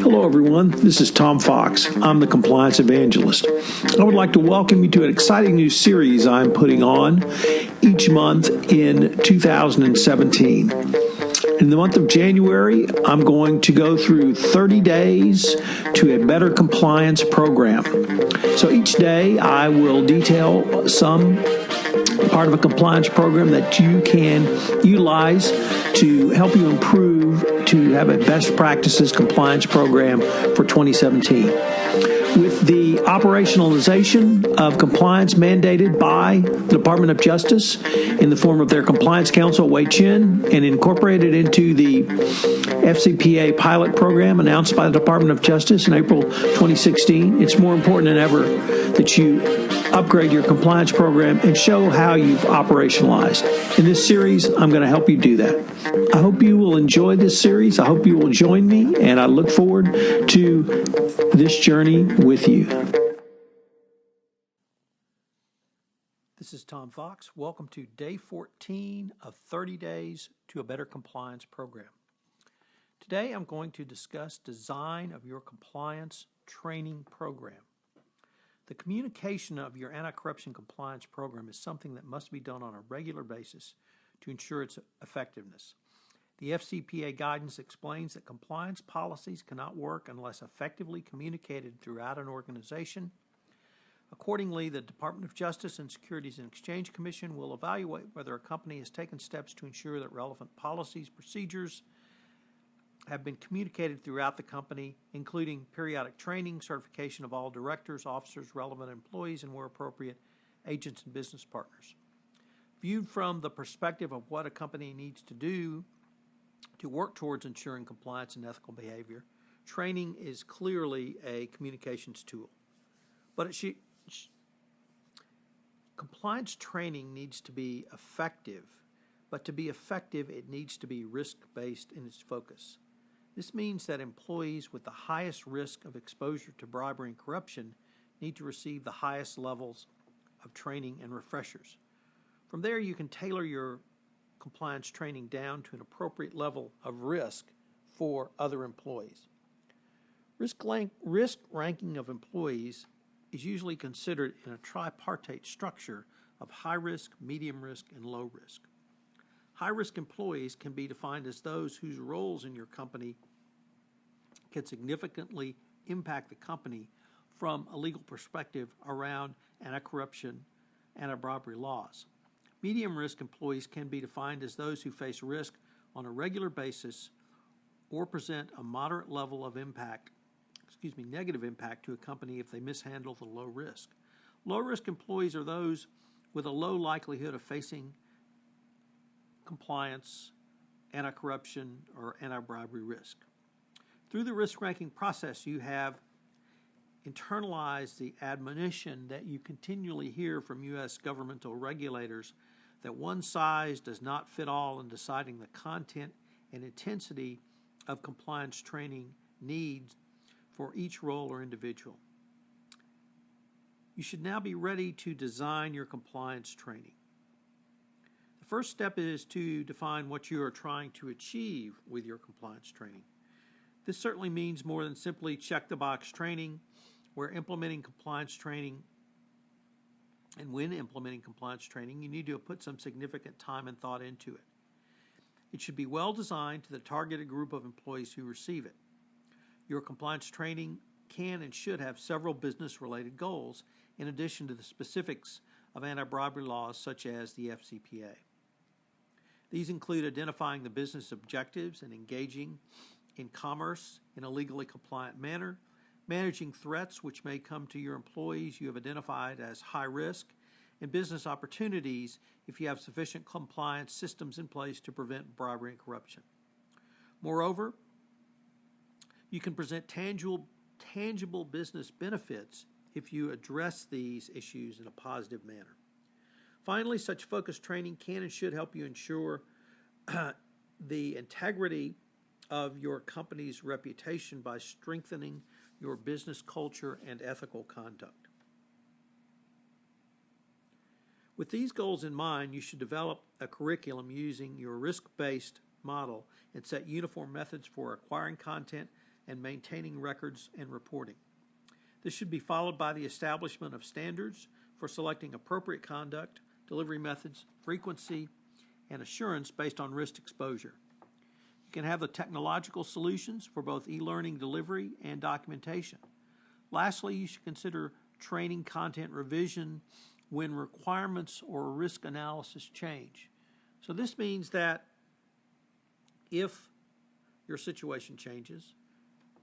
Hello, everyone. This is Tom Fox. I'm the Compliance Evangelist. I would like to welcome you to an exciting new series I'm putting on each month in 2017. In the month of January, I'm going to go through 30 days to a better compliance program. So each day I will detail some part of a compliance program that you can utilize to help you improve to have a best practices compliance program for 2017. With the operationalization of compliance mandated by the Department of Justice in the form of their Compliance Counsel, Wei Chin, and incorporated into the FCPA pilot program announced by the Department of Justice in April 2016, it's more important than ever that you upgrade your compliance program and show how you've operationalized. In this series, I'm going to help you do that. I hope you will enjoy this series. I hope you will join me, and I look forward to this journey with you. This is Tom Fox. Welcome to day 14 of 30 days to a better compliance program. Today I'm going to discuss design of your compliance training program. The communication of your anti-corruption compliance program is something that must be done on a regular basis to ensure its effectiveness. The FCPA guidance explains that compliance policies cannot work unless effectively communicated throughout an organization. Accordingly, the Department of Justice and Securities and Exchange Commission will evaluate whether a company has taken steps to ensure that relevant policies, procedures have been communicated throughout the company, including periodic training, certification of all directors, officers, relevant employees, and where appropriate, agents and business partners. Viewed from the perspective of what a company needs to do to work towards ensuring compliance and ethical behavior, training is clearly a communications tool. But compliance training needs to be effective, but to be effective, it needs to be risk-based in its focus. This means that employees with the highest risk of exposure to bribery and corruption need to receive the highest levels of training and refreshers. From there, you can tailor your compliance training down to an appropriate level of risk for other employees. Risk ranking of employees is usually considered in a tripartite structure of high risk, medium risk, and low risk. High-risk employees can be defined as those whose roles in your company can significantly impact the company from a legal perspective around anti-corruption, anti-bribery laws. Medium-risk employees can be defined as those who face risk on a regular basis or present a moderate level of negative impact to a company if they mishandle the low risk. Low-risk employees are those with a low likelihood of facing compliance, anti-corruption, or anti-bribery risk. Through the risk-ranking process, you have internalized the admonition that you continually hear from U.S. governmental regulators that one size does not fit all in deciding the content and intensity of compliance training needs for each role or individual. You should now be ready to design your compliance training. First step is to define what you are trying to achieve with your compliance training. This certainly means more than simply check-the-box training, when implementing compliance training, you need to put some significant time and thought into it. It should be well designed to the targeted group of employees who receive it. Your compliance training can and should have several business-related goals, in addition to the specifics of anti-bribery laws such as the FCPA. These include identifying the business objectives and engaging in commerce in a legally compliant manner, managing threats which may come to your employees you have identified as high risk, and business opportunities if you have sufficient compliance systems in place to prevent bribery and corruption. Moreover, you can present tangible business benefits if you address these issues in a positive manner. Finally, such focused training can and should help you ensure the integrity of your company's reputation by strengthening your business culture and ethical conduct. With these goals in mind, you should develop a curriculum using your risk-based model and set uniform methods for acquiring content, and maintaining records and reporting. This should be followed by the establishment of standards for selecting appropriate conduct, delivery methods, frequency, and assurance based on risk exposure. You can have the technological solutions for both e-learning delivery and documentation. Lastly, you should consider training content revision when requirements or risk analysis change. So this means that if your situation changes,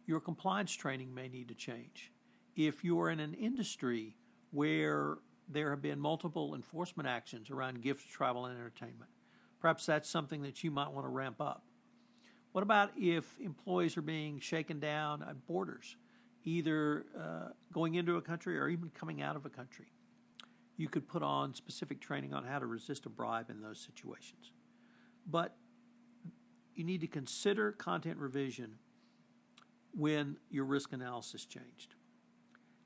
your compliance training may need to change. If you're in an industry where there have been multiple enforcement actions around gifts, travel, and entertainment, perhaps that's something that you might want to ramp up. What about if employees are being shaken down at borders, either going into a country or even coming out of a country? You could put on specific training on how to resist a bribe in those situations. But you need to consider content revision when your risk analysis changed.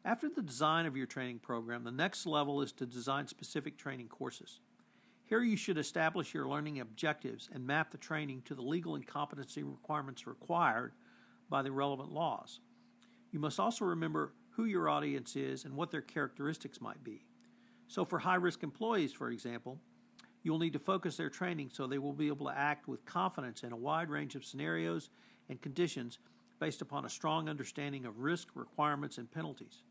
After the design of your training program, the next level is to design specific training courses. Here you should establish your learning objectives and map the training to the legal and competency requirements required by the relevant laws. You must also remember who your audience is and what their characteristics might be. So for high-risk employees, for example, you'll need to focus their training so they will be able to act with confidence in a wide range of scenarios and conditions based upon a strong understanding of risk, requirements, and penalties.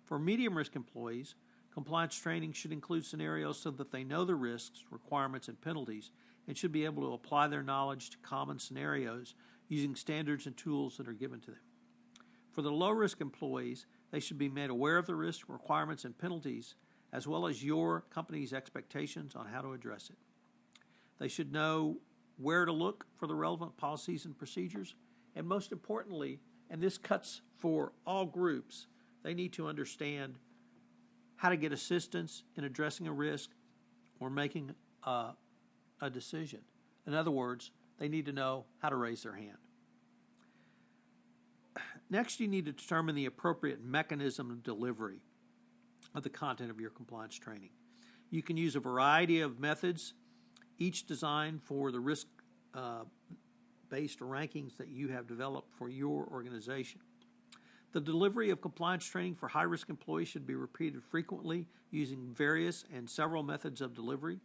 For medium-risk employees, compliance training should include scenarios so that they know the risks, requirements, and penalties and should be able to apply their knowledge to common scenarios using standards and tools that are given to them. For the low-risk employees, they should be made aware of the risks, requirements, and penalties as well as your company's expectations on how to address it. They should know where to look for the relevant policies and procedures, and most importantly, and this cuts for all groups, they need to understand how to get assistance in addressing a risk or making a decision. In other words, they need to know how to raise their hand. Next, you need to determine the appropriate mechanism of delivery of the content of your compliance training. You can use a variety of methods, each designed for the risk-based rankings that you have developed for your organization. The delivery of compliance training for high-risk employees should be repeated frequently using various and several methods of delivery.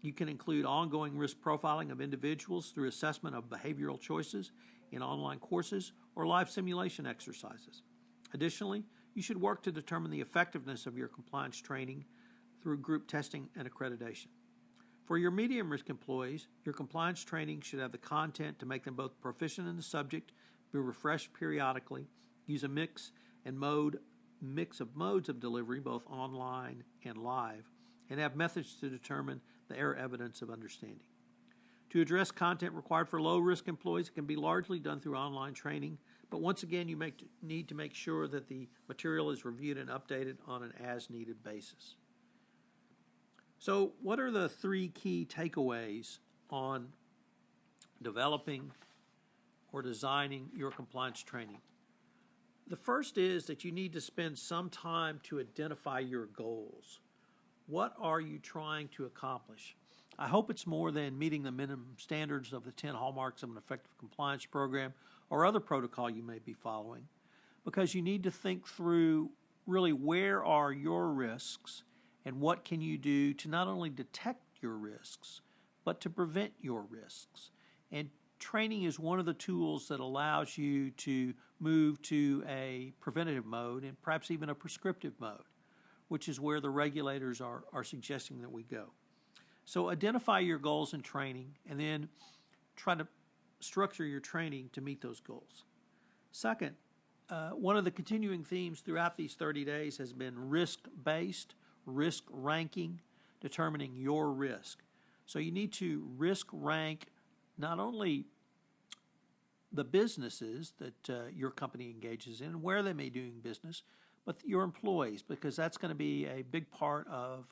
You can include ongoing risk profiling of individuals through assessment of behavioral choices in online courses or live simulation exercises. Additionally, you should work to determine the effectiveness of your compliance training through group testing and accreditation. For your medium-risk employees, your compliance training should have the content to make them both proficient in the subject, be refreshed periodically, use a mix of modes of delivery, both online and live, and have methods to determine their evidence of understanding. To address content required for low-risk employees, it can be largely done through online training, but once again, you need to make sure that the material is reviewed and updated on an as-needed basis. So what are the three key takeaways on developing or designing your compliance training? The first is that you need to spend some time to identify your goals. What are you trying to accomplish? I hope it's more than meeting the minimum standards of the 10 hallmarks of an effective compliance program or other protocol you may be following, because you need to think through really where are your risks and what can you do to not only detect your risks, but to prevent your risks. And training is one of the tools that allows you to move to a preventative mode and perhaps even a prescriptive mode, which is where the regulators are suggesting that we go. So identify your goals in training and then try to structure your training to meet those goals. Second, one of the continuing themes throughout these 30 days has been risk-based, risk ranking, determining your risk. So you need to risk rank not only the businesses that your company engages in, where they may be doing business, but your employees, because that's going to be a big part of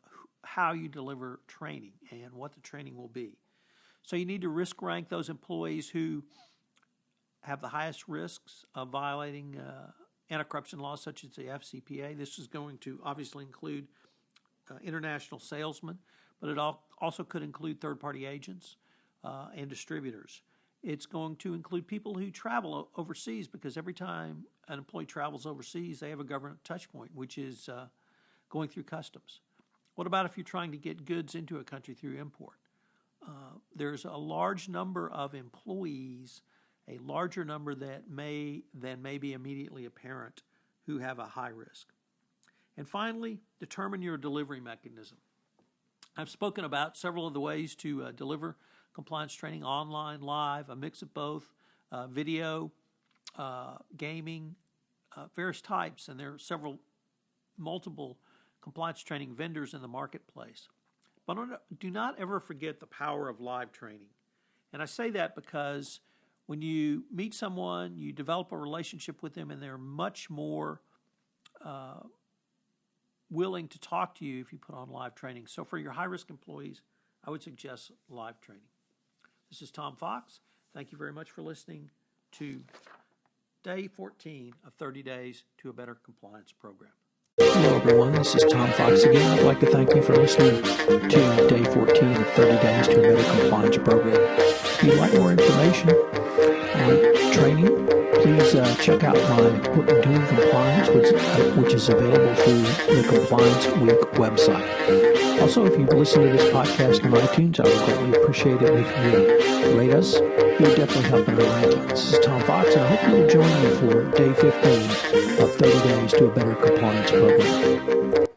how you deliver training and what the training will be. So you need to risk rank those employees who have the highest risks of violating anti-corruption laws such as the FCPA. This is going to obviously include international salesmen, but it also could include third-party agents and distributors. It's going to include people who travel overseas, because every time an employee travels overseas, they have a government touch point, which is going through customs. What about if you're trying to get goods into a country through import? There's a large number of employees, a larger number than may be immediately apparent, who have a high risk. And finally, determine your delivery mechanism. I've spoken about several of the ways to deliver compliance training: online, live, a mix of both, video, gaming, various types, and there are multiple compliance training vendors in the marketplace. But do not ever forget the power of live training. And I say that because when you meet someone, you develop a relationship with them, and they're much more willing to talk to you if you put on live training. So for your high-risk employees, I would suggest live training. This is Tom Fox. Thank you very much for listening to Day 14 of 30 Days to a Better Compliance Program. Hello, everyone. This is Tom Fox again. I'd like to thank you for listening to Day 14 of 30 Days to a Better Compliance Program. If you'd like more information on training, please check out my book, Doing Compliance, which is available through the Compliance Week website. Also, if you've listened to this podcast on iTunes, I would greatly appreciate it if you would rate us. It would definitely help in our ranking. This is Tom Fox, and I hope you'll join me for Day 15 of 30 Days to a Better Compliance Program.